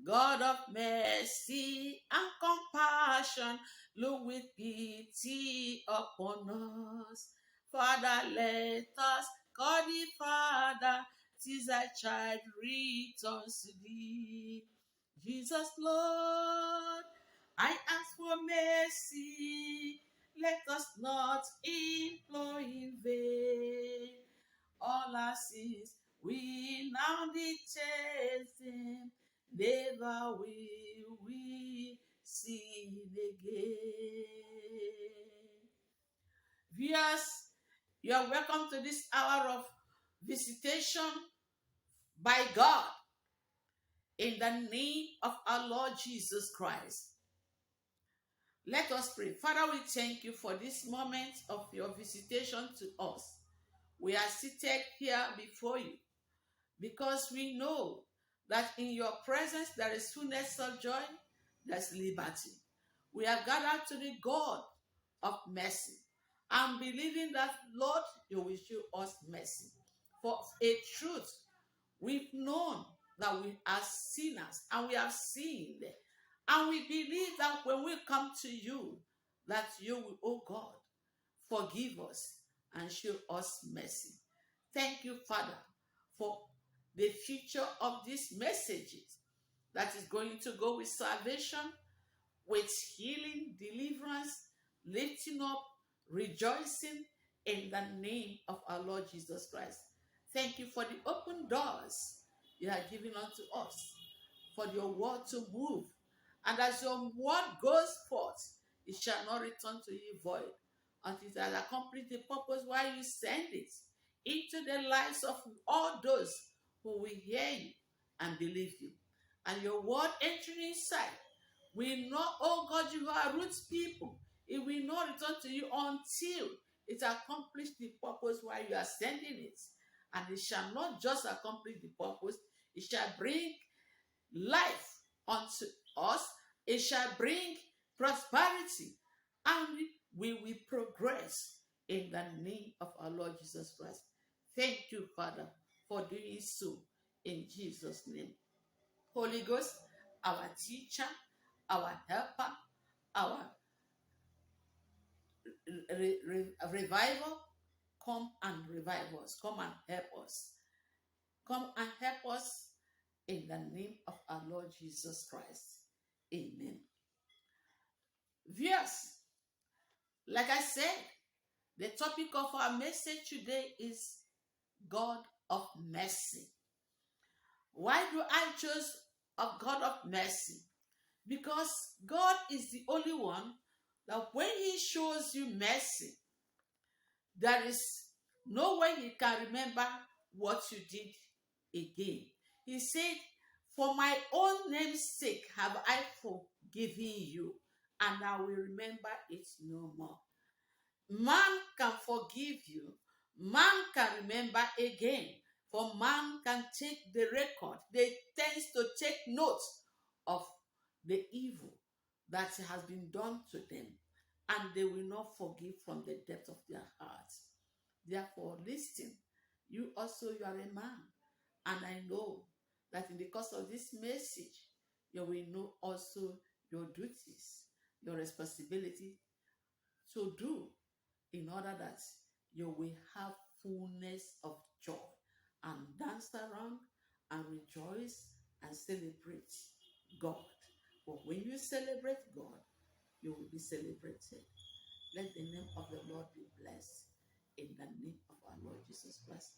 God of mercy and compassion, look with pity upon us. Father, let us call thee Father, 'tis thy child returns to thee. Jesus, Lord, I ask for mercy. Let us not implore in vain. All our sins we now detest them, never will we sin again. Viewers, you are welcome to this hour of visitation by God in the name of our Lord Jesus Christ. Let us pray. Father, we thank you for this moment of your visitation to us. We are seated here before you because we know that in your presence there is fullness of joy, there's liberty. We are gathered to the God of mercy and believing that, Lord, you will show us mercy. For a truth, we've known that we are sinners and we have sinned. And we believe that when we come to you, that you will, oh God, forgive us and show us mercy. Thank you, Father, for the future of these messages that is going to go with salvation, with healing, deliverance, lifting up, rejoicing in the name of our Lord Jesus Christ. Thank you for the open doors you have given unto us, for your word to move. And as your word goes forth, it shall not return to you void, until it has accomplished the purpose why you send it into the lives of all those who will hear you and believe you. And your word entering inside, we know, oh God, you are root people. It will not return to you until it accomplishes the purpose why you are sending it. And it shall not just accomplish the purpose, it shall bring life unto us. It shall bring prosperity, and we will progress in the name of our Lord Jesus Christ. Thank you, Father, for doing so in Jesus' name. Holy Ghost, our teacher, our helper, our revival, come and revive us. Come and help us. Come and help us in the name of our Lord Jesus Christ. Amen. Viewers, like I said, the topic of our message today is God of mercy. Why do I choose a God of mercy? Because God is the only one that when he shows you mercy, there is no way he can remember what you did again. He said, for my own name's sake have I forgiven you, and I will remember it no more. Man can forgive you. Man can remember again. For man can take the record. They tend to take note of the evil that has been done to them, and they will not forgive from the depth of their hearts. Therefore, listen, you also, you are a man, and I know that in the course of this message, you will know also your duties, your responsibility to do in order that you will have fullness of joy and dance around and rejoice and celebrate God. But when you celebrate God, you will be celebrated. Let the name of the Lord be blessed in the name of our Lord Jesus Christ.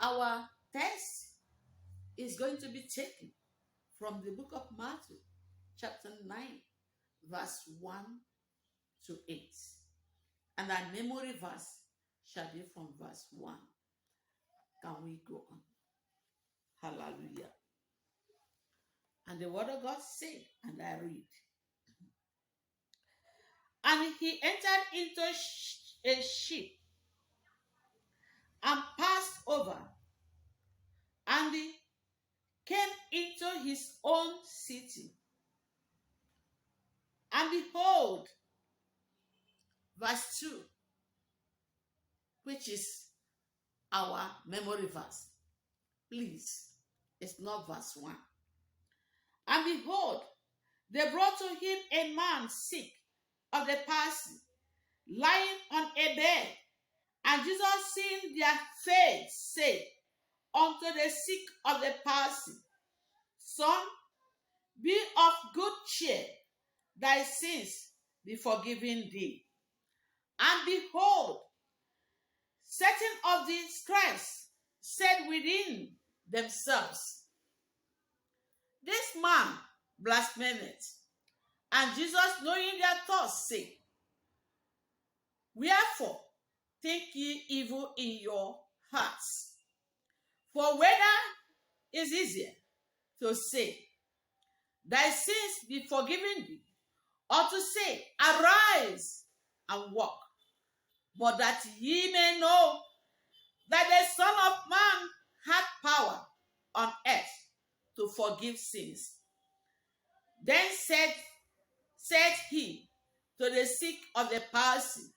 Our text is going to be taken from the book of Matthew, chapter 9, verse 1 to 8. And our memory verse shall be from verse 1. Can we go on? Hallelujah. And the word of God said, and I read, and he entered into a ship and passed over, and he came into his own city. And behold, verse 2, which is our memory verse. Please, it's not verse 1. And behold, they brought to him a man sick of the palsy, lying on a bed. And Jesus, seeing their faith, said unto the sick of the palsy, Son, be of good cheer, thy sins be forgiven thee. And behold, certain of the scribes said within themselves, This man blasphemeth. And Jesus, knowing their thoughts, said, Wherefore think ye evil in your hearts? For whether is easier to say, Thy sins be forgiven thee, or to say, Arise and walk? But that ye may know that the Son of Man hath power on earth to forgive sins. Then said he to the sick of the palsy,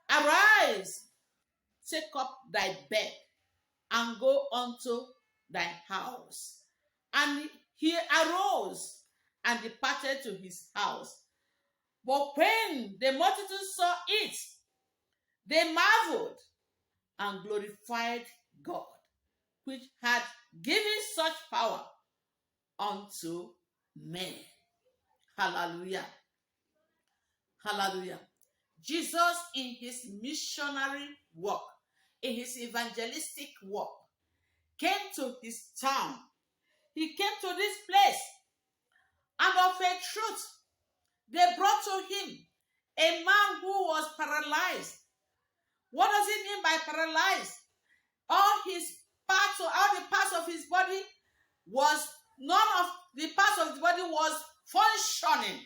Arise, take up thy bed, and go unto thy house. And he arose and departed to his house. But when the multitude saw it, they marveled and glorified God, which had given such power unto men. Hallelujah. Hallelujah. Jesus, in his missionary work, in his evangelistic work, came to his town. He came to this place, and of a truth, they brought to him a man who was paralyzed. What does it mean by paralyzed? All the parts of his body none of the parts of his body was functioning.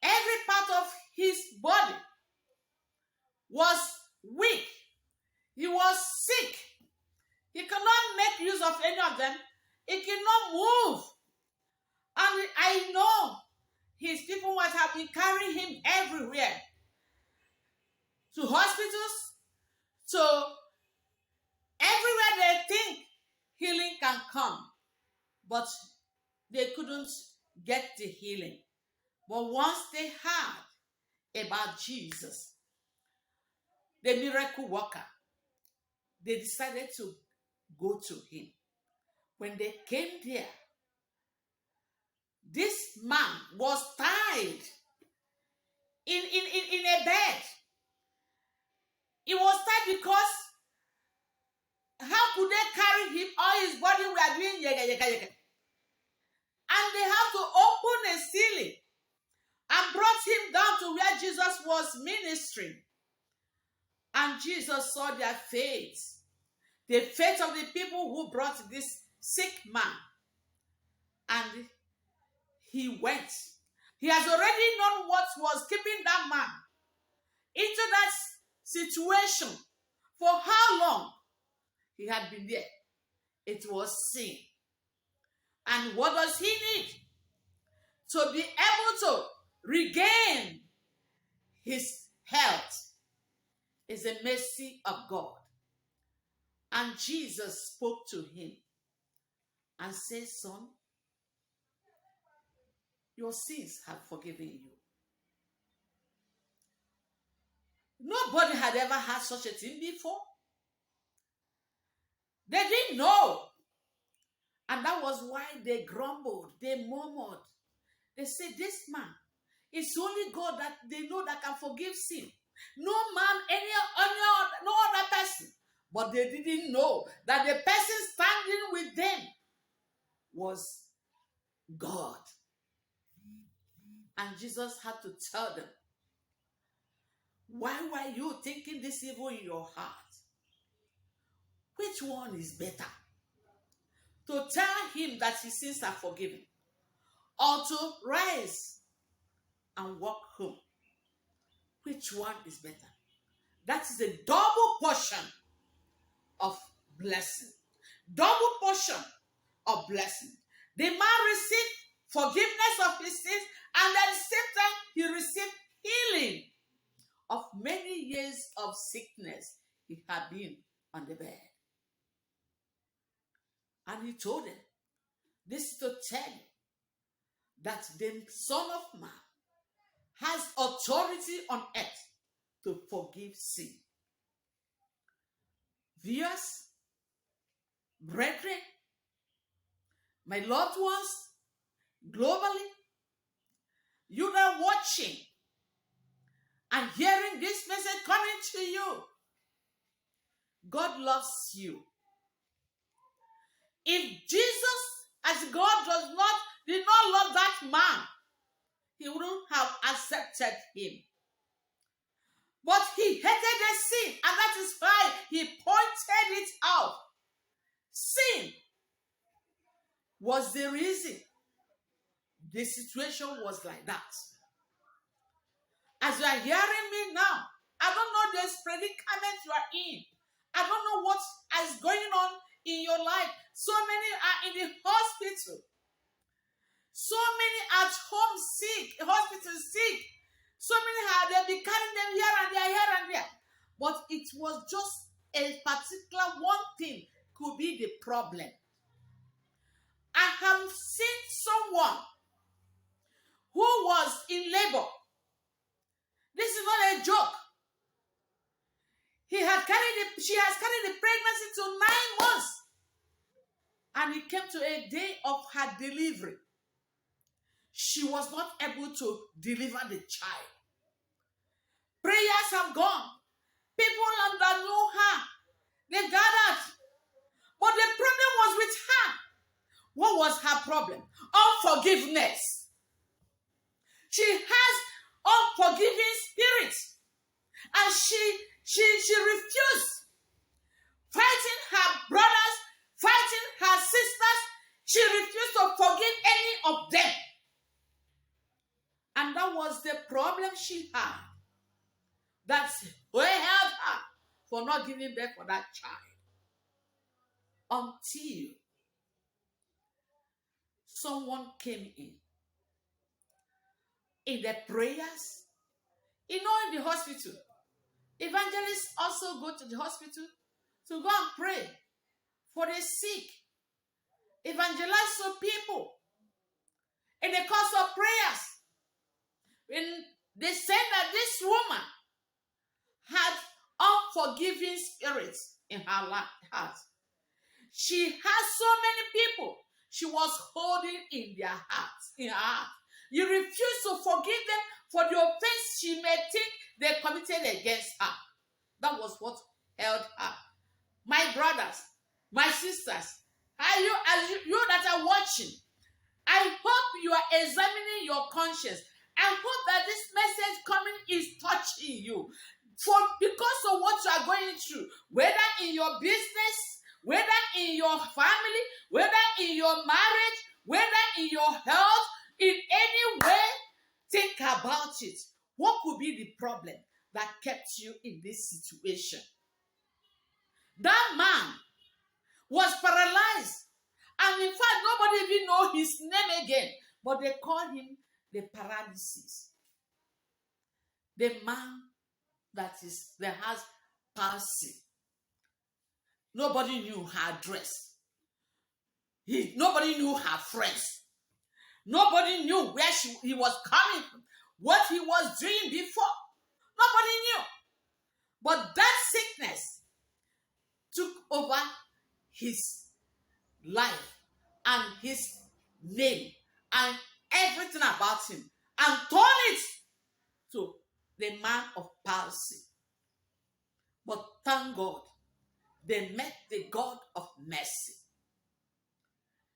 Every part of his body was weak. He was sick. He cannot make use of any of them. He cannot move. And I know his people must have been carrying him everywhere. To hospitals, to everywhere they think healing can come. But they couldn't get the healing. But once they heard about Jesus, the miracle worker, they decided to go to him. When they came there, this man was tied in a bed. He was tied because how could they carry him? All his body were doing yega, yega, yega. And they have to open a ceiling and brought him down to where Jesus was ministering. And Jesus saw their faith, the faith of the people who brought this sick man. And he went. He has already known what was keeping that man into that situation. For how long he had been there? It was sin. And what does he need? To be able to regain his health is the mercy of God. And Jesus spoke to him and said, Son, your sins have forgiven you. Nobody had ever had such a thing before. They didn't know. And that was why they grumbled, they murmured. They said, this man, it's only God that they know that can forgive sin. No man, no other person. But they didn't know that the person standing with them was God. And Jesus had to tell them, why were you thinking this evil in your heart? Which one is better? To tell him that his sins are forgiven, or to rise and walk home? Which one is better? That is a double portion of blessing. Double portion of blessing. The man received forgiveness of his sins, and at the same time, he received healing of many years of sickness he had been on the bed. And he told them, this is to tell you that the Son of Man has authority on earth to forgive sin. Viewers, brethren, my loved ones, globally, you that are watching and hearing this message coming to you, God loves you. If Jesus, as God did not love that man, he wouldn't have accepted him. But he hated the sin, and that is why he pointed it out. Sin was the reason the situation was like that. As you are hearing me now, I don't know the predicament you are in. I don't know what is going on in your life. So many are in the hospital. So many at home sick, hospital sick. So many they'll be carrying them here and there, here and there. But it was just a particular one thing could be the problem. I have seen someone who was in labor. This is not a joke. She has carried the pregnancy to 9 months. And it came to a day of her delivery. She was not able to deliver the child. Prayers have gone. People that know her, they gathered. But the problem was with her. What was her problem? Unforgiveness. She has unforgiving spirit. And she refused. Fighting her brothers, fighting her sisters. She refused to forgive any of them. And that was the problem she had. That's what held her for not giving birth for that child. Until someone came in the prayers. In the hospital, evangelists also go to the hospital to go and pray for the sick. Evangelize some people. In the course of prayers, when they said that this woman had unforgiving spirits in her heart. She has so many people she was holding in their hearts, in her heart. You refuse to forgive them for the offense she may think they committed against her. That was what held her. My brothers, my sisters, you that are watching, I hope you are examining your conscience. I hope that this message coming is touching you. Because of what you are going through, whether in your business, whether in your family, whether in your marriage, whether in your health, in any way, think about it. What could be the problem that kept you in this situation? That man was paralyzed. And in fact, nobody even know his name again. But they call him the paralysis. The man that has palsy. Nobody knew her address. Nobody knew her friends. Nobody knew where he was coming from, what he was doing before. Nobody knew. But that sickness took over his life and his name and everything about him and turned it to the man of palsy. But thank God, they met the God of mercy.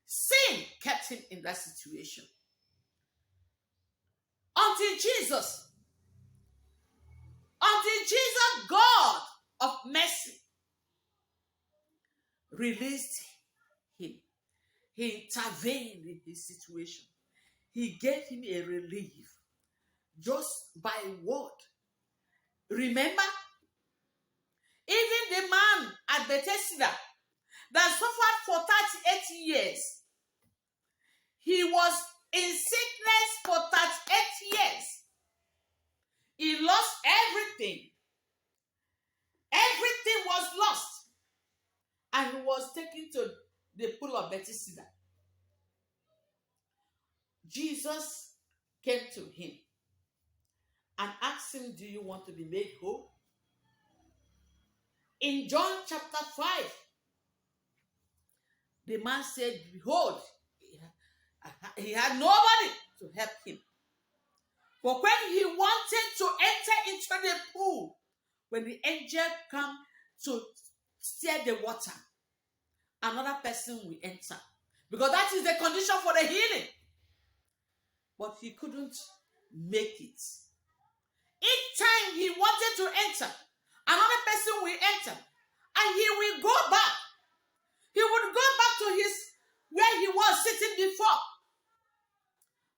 Sin kept him in that situation. Until Jesus, God of mercy, released him. He intervened in his situation. He gave him a relief just by word. Remember, even the man at Bethesda that suffered for 38 years, he was in sickness for 38 years. He lost everything. Everything was lost. And he was taken to the pool of Bethesda. Jesus came to him and asked him, do you want to be made whole? In John chapter 5, the man said, behold, he had nobody to help him. But when he wanted to enter into the pool, when the angel came to stir the water, another person will enter. Because that is the condition for the healing. But he couldn't make it. Each time he wanted to enter, another person will enter. And he will go back. He would go back to his where he was sitting before.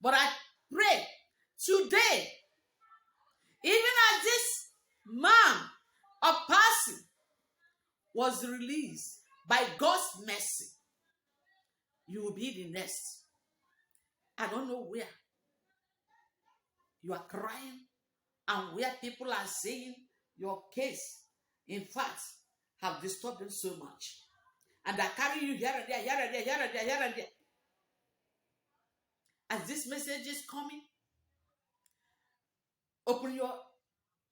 But I pray today, even as this man of person was released by God's mercy, you will be the next. I don't know where you are crying and where people are saying your case, in fact, have disturbed them so much. And they carry you here and there, here and there, here and there, here and there. As this message is coming, open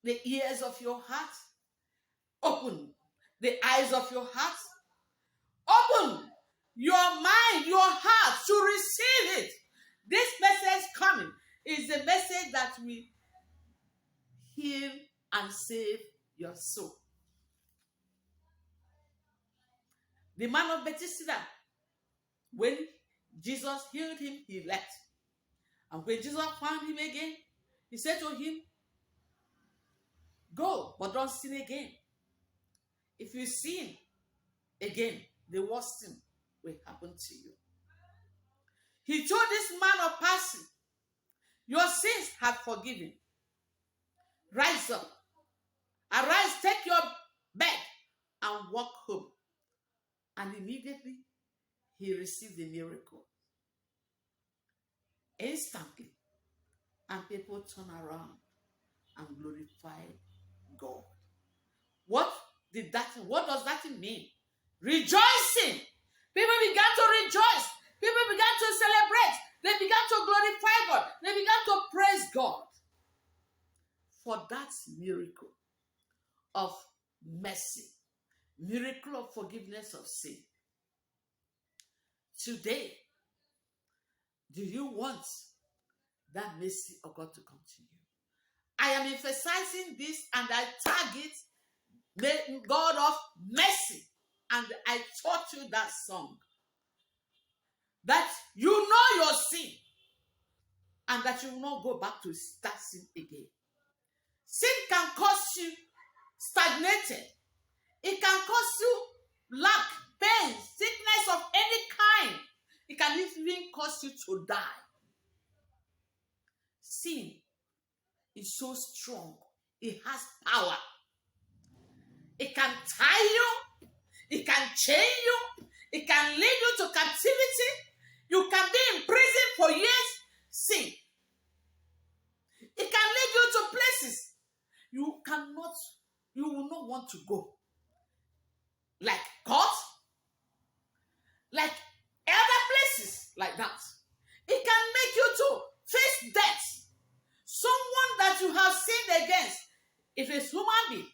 the ears of your heart. Open the eyes of your heart. Open your mind, your heart to receive it. This message coming is a message that will heal and save your soul. The man of Bethesda, when Jesus healed him, he left. And when Jesus found him again, he said to him, go, but don't sin again. If you sin again, the worst thing will happen to you. He told this man of person, your sins have forgiven. Rise up. Arise, take your bed and walk home. And immediately, he received the miracle. Instantly. And people turn around and glorify God. What does that mean? Rejoicing. People began to rejoice. People began to celebrate. They began to glorify God. They began to praise God for that miracle of mercy, miracle of forgiveness of sin. Today, do you want that mercy of God to come to you? I am emphasizing this and I tag it, the God of mercy. And I taught you that song. That you know your sin and that you will not go back to that sin again. Sin can cause you stagnated. It can cause you lack, pain, sickness of any kind. It can even cause you to die. Sin is so strong. It has power. It can tie you. It can chain you. It can lead you to captivity. You can be in prison for years. Sin. It can lead you to places you will not want to go. Like court, like other places like that. It can make you to face death. Someone that you have sinned against, if it's human being,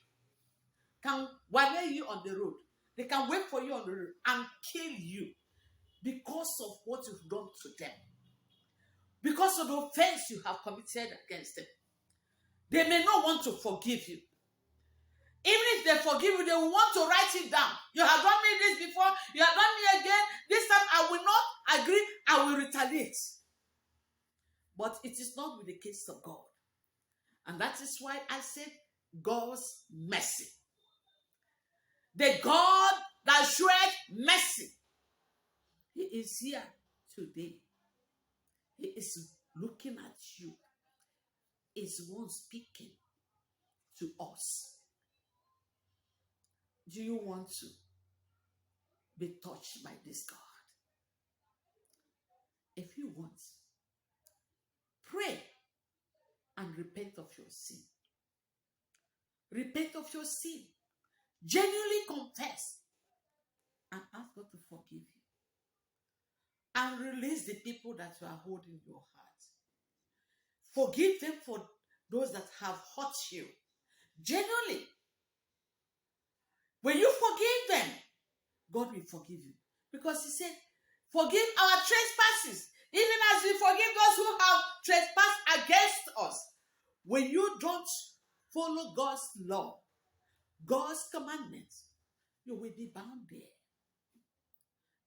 can wait you on the road. They can wait for you on the road and kill you because of what you've done to them. Because of the offense you have committed against them. They may not want to forgive you. Even if they forgive you, they will want to write it down. You have done me this before, you have done me again. This time I will not agree, I will retaliate. But it is not with the case of God. And that is why I said God's mercy. The God that showed mercy. He is here today. He is looking at you. He is one speaking to us. Do you want to be touched by this God? If you want, pray and repent of your sin. Repent of your sin. Genuinely confess and ask God to forgive you. and release the people that you are holding in your heart. Forgive them for those that have hurt you. Genuinely, when you forgive them, God will forgive you. Because he said, forgive our trespasses, even as we forgive those who have trespassed against us. When you don't follow God's law, God's commandments, you will be bound there.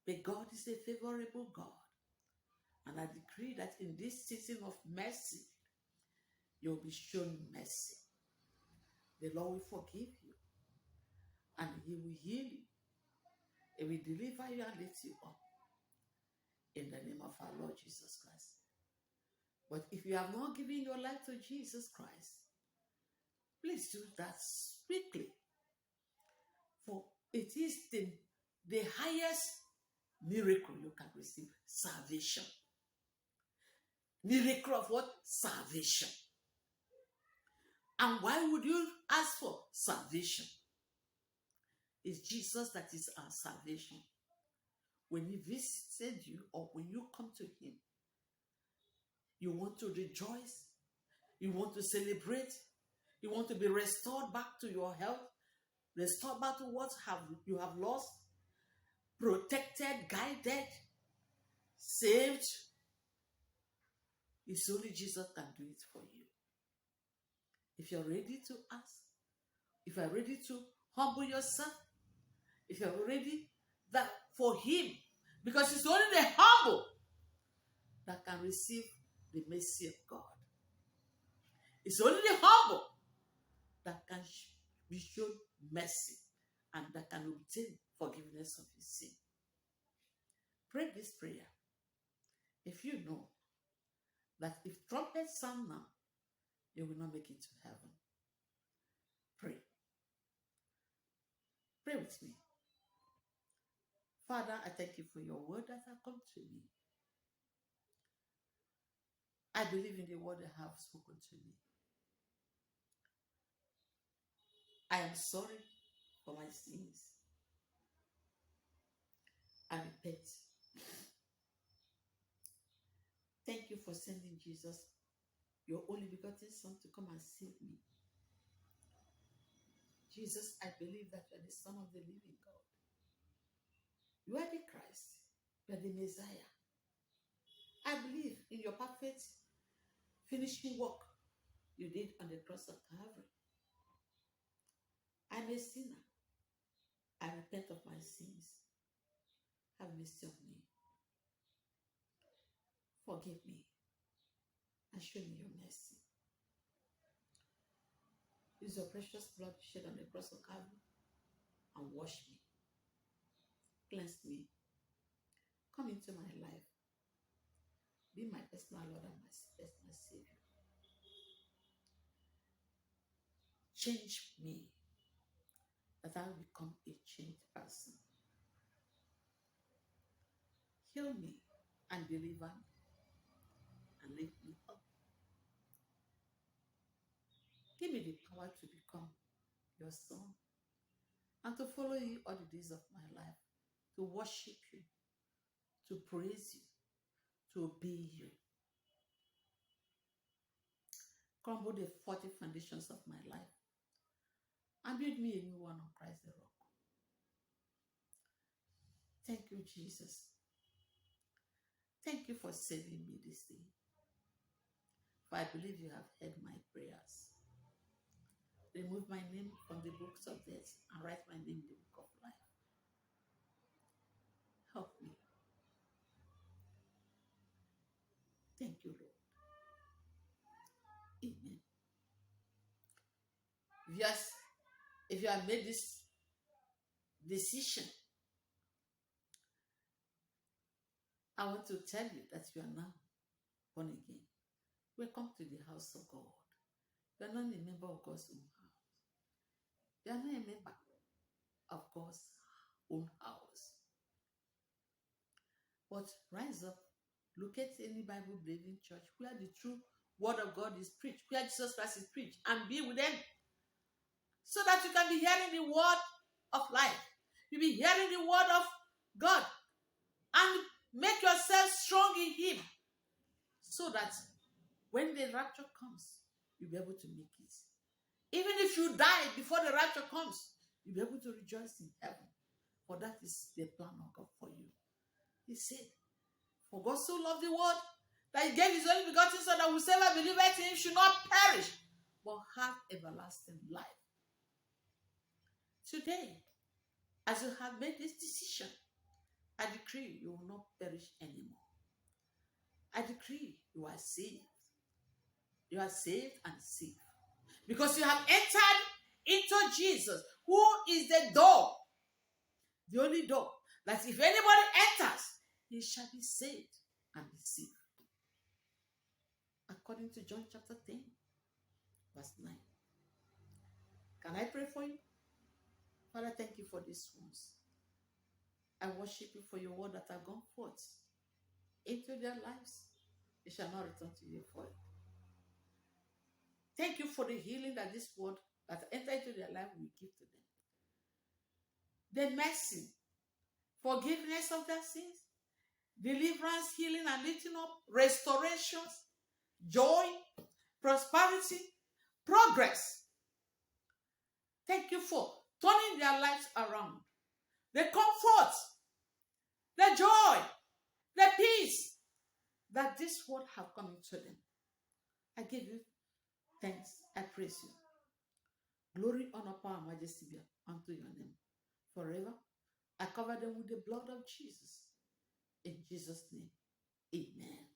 But God is a favorable God. And I decree that in this season of mercy, you'll be shown mercy. The Lord will forgive you. And he will heal you. He will deliver you and lift you up. In the name of our Lord Jesus Christ. But if you have not given your life to Jesus Christ, please do that quickly. For it is the highest miracle you can receive. Salvation. Miracle of what? Salvation. And why would you ask for salvation? It's Jesus that is our salvation. When he visited you or when you come to him, you want to rejoice, you want to celebrate, you want to be restored back to your health, restored back to what you have lost, protected, guided, saved. It's only Jesus can do it for you. If you're ready to ask, if you're ready to humble yourself, if you're ready that for him, because it's only the humble that can receive the mercy of God. It's only the humble that can be shown mercy and that can obtain forgiveness of his sin. Pray this prayer. If you know that if trumpet sound now, you will not make it to heaven. Pray. Pray with me. Father, I thank you for your word that has come to me. I believe in the word that have spoken to me. I am sorry for my sins. I repent. Thank you for sending Jesus, your only begotten Son, to come and save me. Jesus, I believe that you are the Son of the living God. You are the Christ. You are the Messiah. I believe in your perfect finishing work you did on the cross of Calvary. I'm a sinner. I repent of my sins. Have mercy on me. Forgive me. And show me your mercy. Use your precious blood shed on the cross of Calvary and wash me. Cleanse me. Come into my life. Be my personal Lord and my personal Savior. Change me, that I will become a changed person. Heal me and deliver me and lift me up. Give me the power to become your son and to follow you all the days of my life, to worship you, to praise you, to obey you. Crumble the 40 foundations of my life and build me a new one on Christ the rock. Thank you, Jesus. Thank you for saving me this day. For I believe you have heard my prayers. Remove my name from the books of death and write my name in the book of life. Help me. Thank you, Lord. Amen. If you have made this decision, I want to tell you that you are now born again. Welcome to the house of God. You are not a member of God's own house. You are not a member of God's own house. But rise up, locate any Bible-believing church where the true word of God is preached, where Jesus Christ is preached, and be with them. So that you can be hearing the word of life. You'll be hearing the word of God. And Make yourself strong in him so that when the rapture comes, you'll be able to make it. Even if you die before the rapture comes, you'll be able to rejoice in heaven. For that is the plan of God for you. He said, for God so loved the world that he gave his only begotten Son, that whosoever believeth in him should not perish, but have everlasting life. Today, as you have made this decision, I decree you will not perish anymore. I decree you are saved. You are saved and safe. Because you have entered into Jesus, who is the door. The only door. That if anybody enters, he shall be saved and be saved. According to John chapter 10, verse 9. Can I pray for you? Father, thank you for these ones. I worship you for your word that have gone forth into their lives. It shall not return to you void. Thank you for the healing that this word that entered into their life will give to them. The mercy, forgiveness of their sins, deliverance, healing and lifting up, restorations, joy, prosperity, progress. Thank you for turning their lives around. The comfort, the joy, the peace that this word have come into them. I give you thanks. I praise you. Glory, honor, power, and majesty be unto your name forever. I cover them with the blood of Jesus. In Jesus' name, amen.